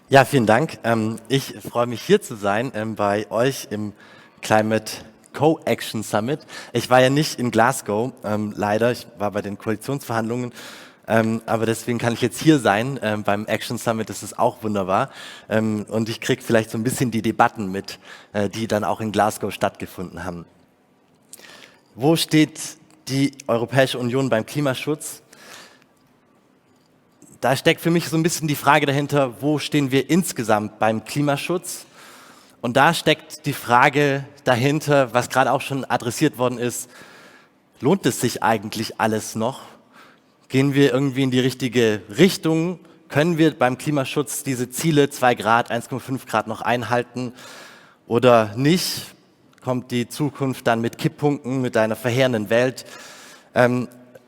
Ja, vielen Dank. Ich freue mich hier zu sein bei euch im Climate Co-Action Summit. Ich war ja nicht in Glasgow, leider. Ich war bei den Koalitionsverhandlungen, aber deswegen kann ich jetzt hier sein beim Action Summit. Das ist auch wunderbar. Und ich kriege vielleicht so ein bisschen die Debatten mit, die dann auch in Glasgow stattgefunden haben. Wo steht die Europäische Union beim Klimaschutz? Da steckt für mich so ein bisschen die Frage dahinter, wo stehen wir insgesamt beim Klimaschutz? Und da steckt die Frage dahinter, was gerade auch schon adressiert worden ist, lohnt es sich eigentlich alles noch? Gehen wir irgendwie in die richtige Richtung? Können wir beim Klimaschutz diese Ziele 2 Grad, 1,5 Grad noch einhalten oder nicht? Kommt die Zukunft dann mit Kipppunkten, mit einer verheerenden Welt?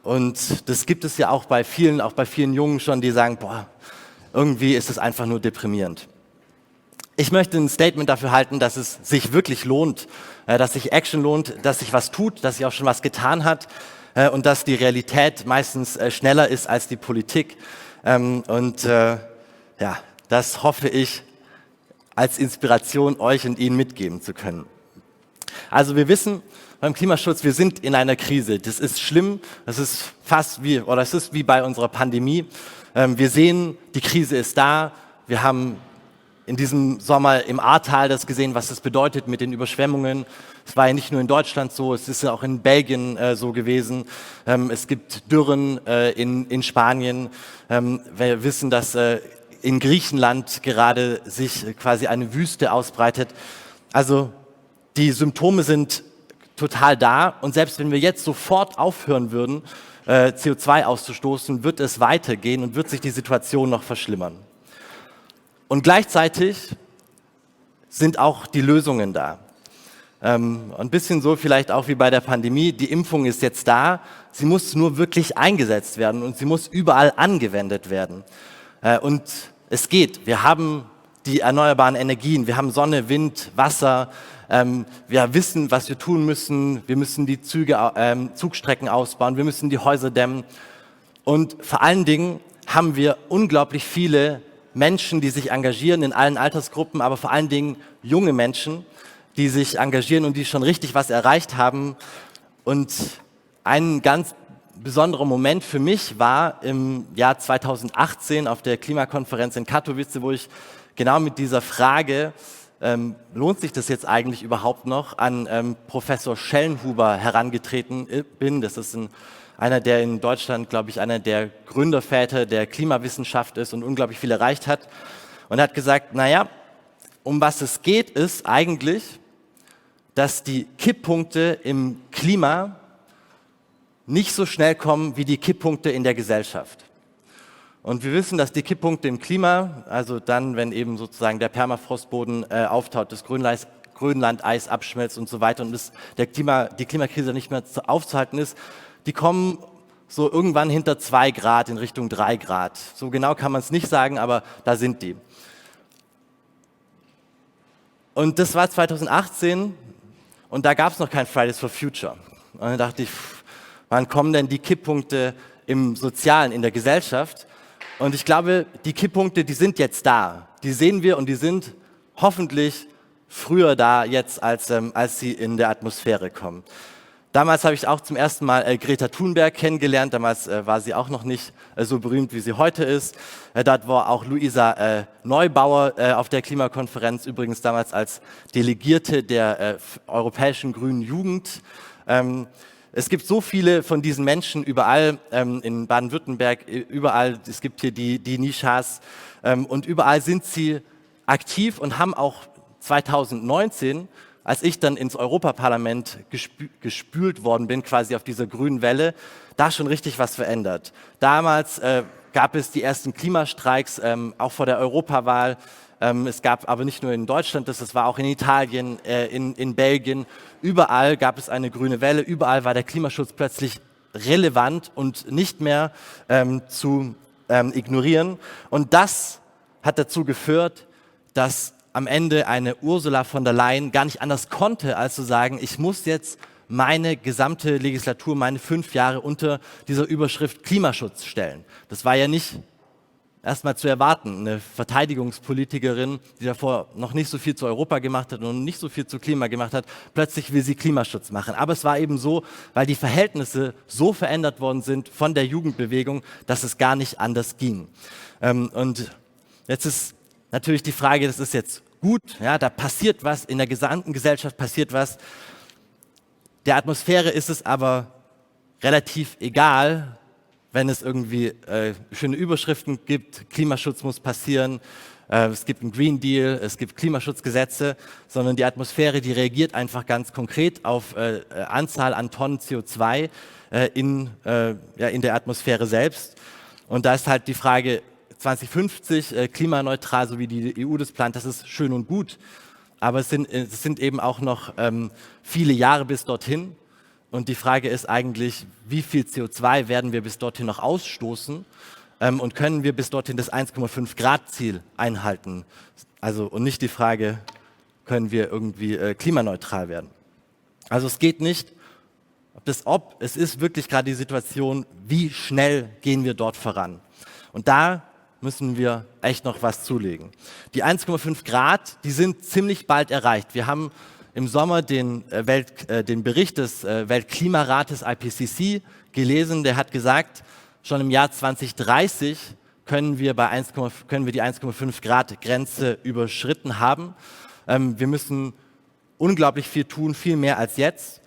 Und das gibt es ja auch bei vielen Jungen schon, die sagen, boah, irgendwie ist es einfach nur deprimierend. Ich möchte ein Statement dafür halten, dass es sich wirklich lohnt, dass sich Action lohnt, dass sich was tut, dass sich auch schon was getan hat und dass die Realität meistens schneller ist als die Politik. Das hoffe ich als Inspiration euch und Ihnen mitgeben zu können. Also wir wissen beim Klimaschutz, wir sind in einer Krise. Das ist schlimm, es ist wie bei unserer Pandemie. Wir sehen, die Krise ist da. Wir haben in diesem Sommer im Ahrtal das gesehen, was das bedeutet mit den Überschwemmungen. Es war ja nicht nur in Deutschland so, es ist ja auch in Belgien so gewesen. Es gibt Dürren in Spanien. Wir wissen, dass in Griechenland gerade sich quasi eine Wüste ausbreitet. Also die Symptome sind total da und selbst wenn wir jetzt sofort aufhören würden, CO2 auszustoßen, wird es weitergehen und wird sich die Situation noch verschlimmern. Und gleichzeitig sind auch die Lösungen da. Ein bisschen so vielleicht auch wie bei der Pandemie, die Impfung ist jetzt da, sie muss nur wirklich eingesetzt werden und sie muss überall angewendet werden. Und es geht, wir haben die erneuerbaren Energien, wir haben Sonne, Wind, Wasser, wir wissen, was wir tun müssen. Wir müssen die Zugstrecken ausbauen. Wir müssen die Häuser dämmen. Und vor allen Dingen haben wir unglaublich viele Menschen, die sich engagieren in allen Altersgruppen, aber vor allen Dingen junge Menschen, die sich engagieren und die schon richtig was erreicht haben. Und ein ganz besonderer Moment für mich war im Jahr 2018 auf der Klimakonferenz in Katowice, wo ich genau mit dieser Frage lohnt sich das jetzt eigentlich überhaupt noch, an Professor Schellenhuber herangetreten bin. Das ist einer, der in Deutschland, glaube ich, einer der Gründerväter der Klimawissenschaft ist und unglaublich viel erreicht hat. Und er hat gesagt, naja, um was es geht, ist eigentlich, dass die Kipppunkte im Klima nicht so schnell kommen wie die Kipppunkte in der Gesellschaft. Und wir wissen, dass die Kipppunkte im Klima, also dann, wenn eben sozusagen der Permafrostboden auftaut, das Grönlandeis abschmelzt und so weiter und die Klimakrise nicht mehr aufzuhalten ist, die kommen so irgendwann hinter 2 Grad in Richtung 3 Grad. So genau kann man es nicht sagen, aber da sind die. Und das war 2018 und da gab es noch kein Fridays for Future. Und dann dachte ich, wann kommen denn die Kipppunkte im Sozialen, in der Gesellschaft? Und ich glaube, die Kipppunkte, die sind jetzt da. Die sehen wir und die sind hoffentlich früher da jetzt, als sie in der Atmosphäre kommen. Damals habe ich auch zum ersten Mal Greta Thunberg kennengelernt. Damals war sie auch noch nicht so berühmt, wie sie heute ist. Dort war auch Luisa Neubauer auf der Klimakonferenz, übrigens damals als Delegierte der Europäischen Grünen Jugend. Es gibt so viele von diesen Menschen überall, in Baden-Württemberg, überall, es gibt hier die Nishas und überall sind sie aktiv und haben auch 2019, als ich dann ins Europaparlament gespült worden bin, quasi auf dieser grünen Welle, da schon richtig was verändert. Damals gab es die ersten Klimastreiks, auch vor der Europawahl. Es gab aber nicht nur in Deutschland, das war auch in Italien, in Belgien. Überall gab es eine grüne Welle, überall war der Klimaschutz plötzlich relevant und nicht mehr zu ignorieren. Und das hat dazu geführt, dass am Ende eine Ursula von der Leyen gar nicht anders konnte, als zu sagen, ich muss jetzt meine gesamte Legislatur, meine 5 Jahre unter dieser Überschrift Klimaschutz stellen. Das war ja nicht erstmal zu erwarten. Eine Verteidigungspolitikerin, die davor noch nicht so viel zu Europa gemacht hat und nicht so viel zu Klima gemacht hat, plötzlich will sie Klimaschutz machen. Aber es war eben so, weil die Verhältnisse so verändert worden sind von der Jugendbewegung, dass es gar nicht anders ging. Und jetzt ist natürlich die Frage, das ist jetzt gut, ja, da passiert was, in der gesamten Gesellschaft passiert was. Der Atmosphäre ist es aber relativ egal, wenn es irgendwie schöne Überschriften gibt, Klimaschutz muss passieren, es gibt einen Green Deal, es gibt Klimaschutzgesetze, sondern die Atmosphäre, die reagiert einfach ganz konkret auf Anzahl an Tonnen CO2 in der Atmosphäre selbst. Und da ist halt die Frage, 2050 klimaneutral, so wie die EU das plant, das ist schön und gut, aber es sind eben auch noch viele Jahre bis dorthin. Und die Frage ist eigentlich, wie viel CO2 werden wir bis dorthin noch ausstoßen und können wir bis dorthin das 1,5 Grad Ziel einhalten? Also, und nicht die Frage, können wir irgendwie klimaneutral werden? Also es geht nicht, es ist wirklich gerade die Situation, wie schnell gehen wir dort voran? Und da müssen wir echt noch was zulegen. Die 1,5 Grad, die sind ziemlich bald erreicht. Wir haben im Sommer den Bericht des Weltklimarates IPCC gelesen, der hat gesagt, schon im Jahr 2030 können wir die 1,5 Grad Grenze überschritten haben. Wir müssen unglaublich viel tun, viel mehr als jetzt.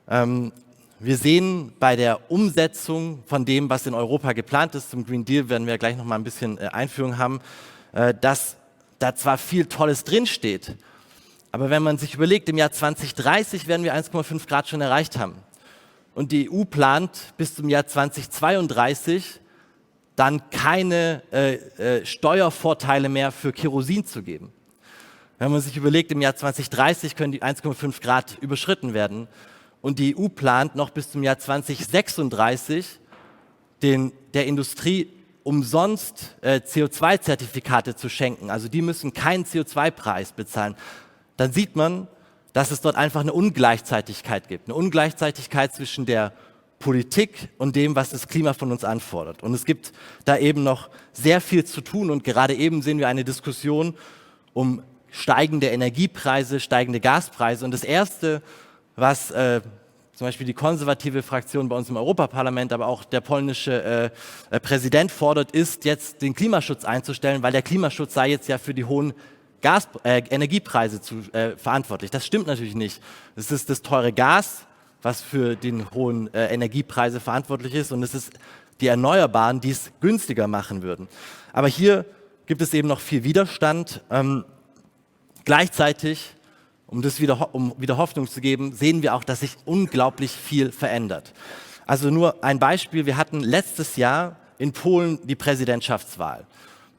Wir sehen bei der Umsetzung von dem, was in Europa geplant ist, zum Green Deal werden wir gleich noch mal ein bisschen Einführung haben, dass da zwar viel Tolles drinsteht, aber wenn man sich überlegt, im Jahr 2030 werden wir 1,5 Grad schon erreicht haben. Und die EU plant bis zum Jahr 2032 dann keine Steuervorteile mehr für Kerosin zu geben. Wenn man sich überlegt, im Jahr 2030 können die 1,5 Grad überschritten werden. Und die EU plant noch bis zum Jahr 2036 der Industrie umsonst CO2-Zertifikate zu schenken. Also die müssen keinen CO2-Preis bezahlen. Dann sieht man, dass es dort einfach eine Ungleichzeitigkeit gibt. Eine Ungleichzeitigkeit zwischen der Politik und dem, was das Klima von uns anfordert. Und es gibt da eben noch sehr viel zu tun. Und gerade eben sehen wir eine Diskussion um steigende Energiepreise, steigende Gaspreise. Und das Erste, was zum Beispiel die konservative Fraktion bei uns im Europaparlament, aber auch der polnische Präsident fordert, ist jetzt den Klimaschutz einzustellen, weil der Klimaschutz sei jetzt ja für die hohen Energiepreise verantwortlich. Das stimmt natürlich nicht. Es ist das teure Gas, was für den hohen Energiepreise verantwortlich ist, und es ist die Erneuerbaren, die es günstiger machen würden. Aber hier gibt es eben noch viel Widerstand. Gleichzeitig, um wieder Hoffnung zu geben, sehen wir auch, dass sich unglaublich viel verändert. Also nur ein Beispiel, wir hatten letztes Jahr in Polen die Präsidentschaftswahl.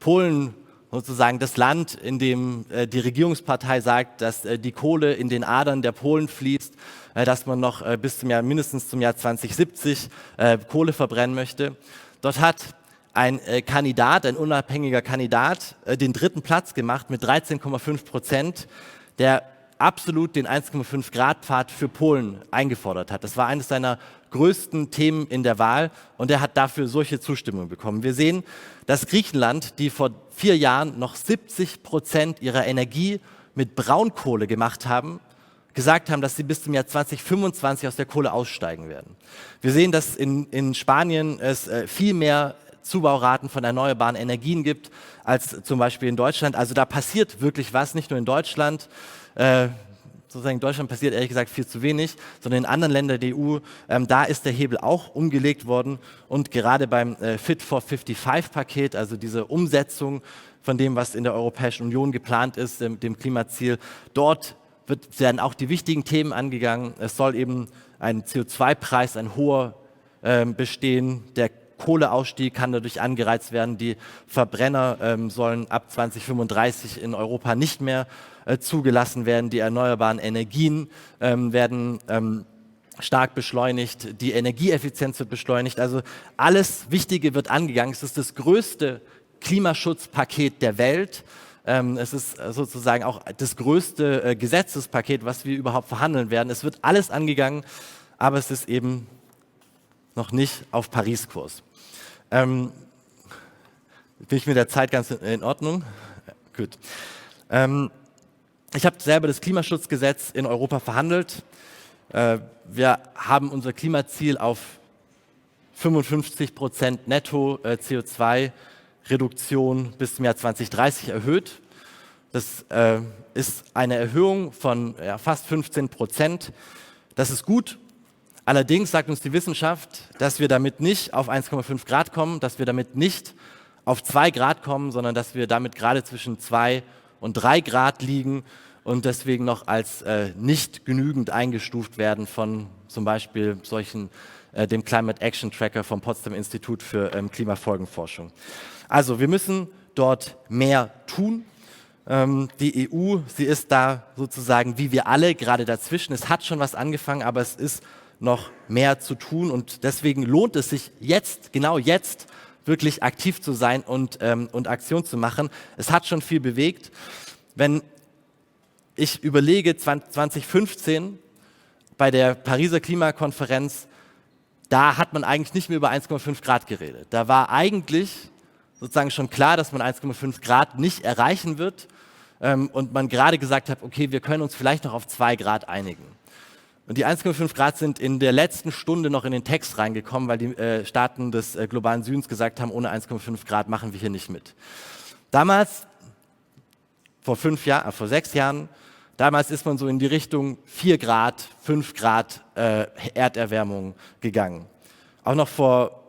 Polen, sozusagen das Land, in dem die Regierungspartei sagt, dass die Kohle in den Adern der Polen fließt, dass man noch mindestens zum Jahr 2070 Kohle verbrennen möchte. Dort hat ein unabhängiger Kandidat, den 3. Platz gemacht mit 13,5%, der absolut den 1,5 Grad Pfad für Polen eingefordert hat. Das war eines seiner größten Themen in der Wahl, und er hat dafür solche Zustimmung bekommen. Wir sehen, dass Griechenland, die vor 4 Jahren noch 70% ihrer Energie mit Braunkohle gemacht haben, gesagt haben, dass sie bis zum Jahr 2025 aus der Kohle aussteigen werden. Wir sehen, dass in Spanien es viel mehr Zubauraten von erneuerbaren Energien gibt als zum Beispiel in Deutschland. Also da passiert wirklich was, nicht nur in Deutschland. Sozusagen in Deutschland passiert ehrlich gesagt viel zu wenig, sondern in anderen Ländern der EU, da ist der Hebel auch umgelegt worden, und gerade beim Fit for 55-Paket, also diese Umsetzung von dem, was in der Europäischen Union geplant ist, dem Klimaziel, dort werden auch die wichtigen Themen angegangen. Es soll eben ein CO2-Preis, ein hoher bestehen, der Kohleausstieg kann dadurch angereizt werden, die Verbrenner sollen ab 2035 in Europa nicht mehr zugelassen werden, die erneuerbaren Energien werden stark beschleunigt, die Energieeffizienz wird beschleunigt, also alles Wichtige wird angegangen. Es ist das größte Klimaschutzpaket der Welt. Es ist sozusagen auch das größte Gesetzespaket, was wir überhaupt verhandeln werden. Es wird alles angegangen, aber es ist eben noch nicht auf Paris-Kurs. Bin ich mit der Zeit ganz in Ordnung? Gut. Ich habe selber das Klimaschutzgesetz in Europa verhandelt. Wir haben unser Klimaziel auf 55% netto CO2-Reduktion bis zum Jahr 2030 erhöht. Das ist eine Erhöhung von fast 15%. Das ist gut. Allerdings sagt uns die Wissenschaft, dass wir damit nicht auf 1,5 Grad kommen, dass wir damit nicht auf 2 Grad kommen, sondern dass wir damit gerade zwischen 2 und 3 Grad liegen und deswegen noch als nicht genügend eingestuft werden von zum Beispiel dem Climate Action Tracker vom Potsdam Institut für Klimafolgenforschung. Also wir müssen dort mehr tun. Die EU, sie ist da sozusagen wie wir alle gerade dazwischen. Es hat schon was angefangen, aber es ist noch mehr zu tun und deswegen lohnt es sich jetzt, genau jetzt, wirklich aktiv zu sein und Aktion zu machen. Es hat schon viel bewegt. Wenn ich überlege, 2015 bei der Pariser Klimakonferenz, da hat man eigentlich nicht mehr über 1,5 Grad geredet. Da war eigentlich sozusagen schon klar, dass man 1,5 Grad nicht erreichen wird und man gerade gesagt hat, okay, wir können uns vielleicht noch auf 2 Grad einigen. Und die 1,5 Grad sind in der letzten Stunde noch in den Text reingekommen, weil die Staaten des globalen Südens gesagt haben, ohne 1,5 Grad machen wir hier nicht mit. Damals, vor 6 Jahren, damals ist man so in die Richtung 4 Grad, 5 Grad Erderwärmung gegangen. Auch noch vor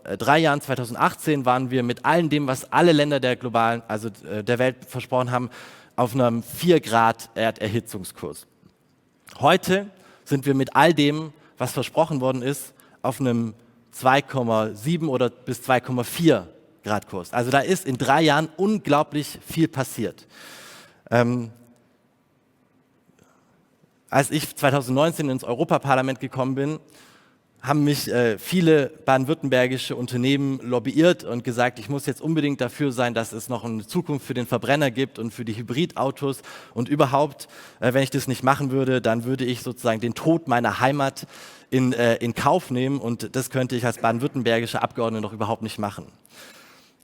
3 Jahren, 2018, waren wir mit allem dem, was alle Länder der Welt versprochen haben, auf einem 4 Grad Erderhitzungskurs. Heute sind wir mit all dem, was versprochen worden ist, auf einem 2,7 oder bis 2,4 Grad Kurs. Also da ist in 3 Jahren unglaublich viel passiert. Als ich 2019 ins Europaparlament gekommen bin, haben mich viele baden-württembergische Unternehmen lobbyiert und gesagt, ich muss jetzt unbedingt dafür sein, dass es noch eine Zukunft für den Verbrenner gibt und für die Hybridautos und überhaupt, wenn ich das nicht machen würde, dann würde ich sozusagen den Tod meiner Heimat in Kauf nehmen und das könnte ich als baden-württembergischer Abgeordneter noch überhaupt nicht machen.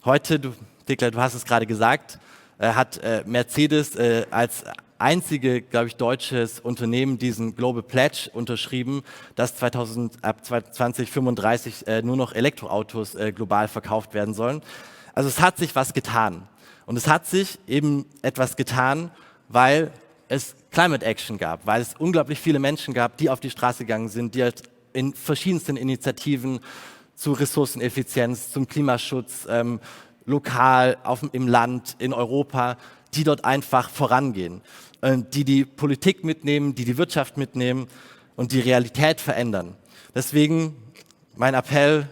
Heute, Dikla, du hast es gerade gesagt, hat Mercedes als einzige, glaube ich, deutsches Unternehmen diesen Global Pledge unterschrieben, dass ab 2035 nur noch Elektroautos global verkauft werden sollen. Also es hat sich was getan. Und es hat sich eben etwas getan, weil es Climate Action gab, weil es unglaublich viele Menschen gab, die auf die Straße gegangen sind, die halt in verschiedensten Initiativen zu Ressourceneffizienz, zum Klimaschutz, lokal, im Land, in Europa, die dort einfach vorangehen, die Politik mitnehmen, die Wirtschaft mitnehmen und die Realität verändern. Deswegen mein Appell,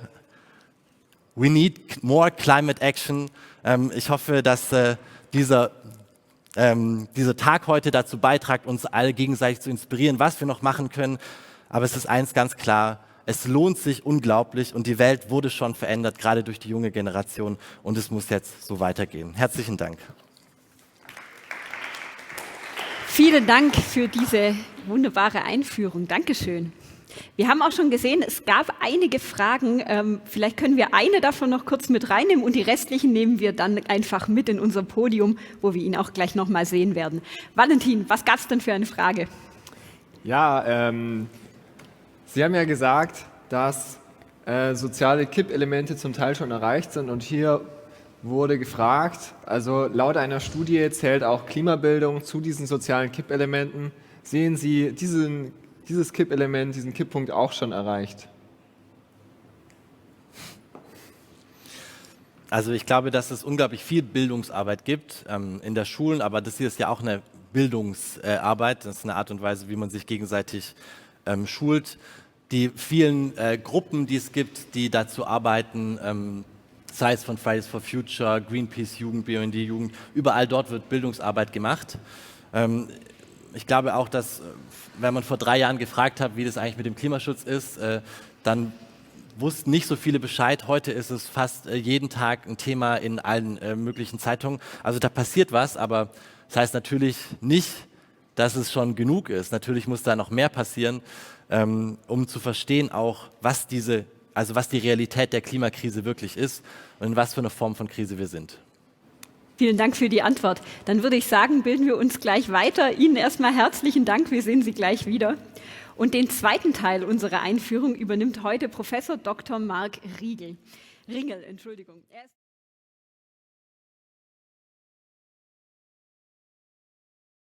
we need more climate action. Ich hoffe, dass dieser Tag heute dazu beiträgt, uns alle gegenseitig zu inspirieren, was wir noch machen können. Aber es ist eins ganz klar, es lohnt sich unglaublich und die Welt wurde schon verändert, gerade durch die junge Generation und es muss jetzt so weitergehen. Herzlichen Dank. Vielen Dank für diese wunderbare Einführung. Dankeschön. Wir haben auch schon gesehen, es gab einige Fragen. Vielleicht können wir eine davon noch kurz mit reinnehmen und die restlichen nehmen wir dann einfach mit in unser Podium, wo wir ihn auch gleich nochmal sehen werden. Valentin, was gab es denn für eine Frage? Ja, Sie haben ja gesagt, dass soziale Kippelemente zum Teil schon erreicht sind und hier wurde gefragt, also laut einer Studie zählt auch Klimabildung zu diesen sozialen Kippelementen. Sehen Sie dieses Kippelement, diesen Kipppunkt auch schon erreicht? Also ich glaube, dass es unglaublich viel Bildungsarbeit gibt in der Schulen, aber das hier ist ja auch eine Bildungsarbeit, das ist eine Art und Weise, wie man sich gegenseitig schult. Die vielen Gruppen, die es gibt, die dazu arbeiten, sei es von Fridays for Future, Greenpeace Jugend, BUND Jugend, überall dort wird Bildungsarbeit gemacht. Ich glaube auch, dass, wenn man vor 3 Jahren gefragt hat, wie das eigentlich mit dem Klimaschutz ist, dann wussten nicht so viele Bescheid. Heute ist es fast jeden Tag ein Thema in allen möglichen Zeitungen. Also da passiert was, aber das heißt natürlich nicht, dass es schon genug ist. Natürlich muss da noch mehr passieren, um zu verstehen auch, was diese also was die Realität der Klimakrise wirklich ist und in was für eine Form von Krise wir sind. Vielen Dank für die Antwort. Dann würde ich sagen, bilden wir uns gleich weiter. Ihnen erstmal herzlichen Dank, wir sehen Sie gleich wieder. Und den zweiten Teil unserer Einführung übernimmt heute Professor Dr. Marc Ringel.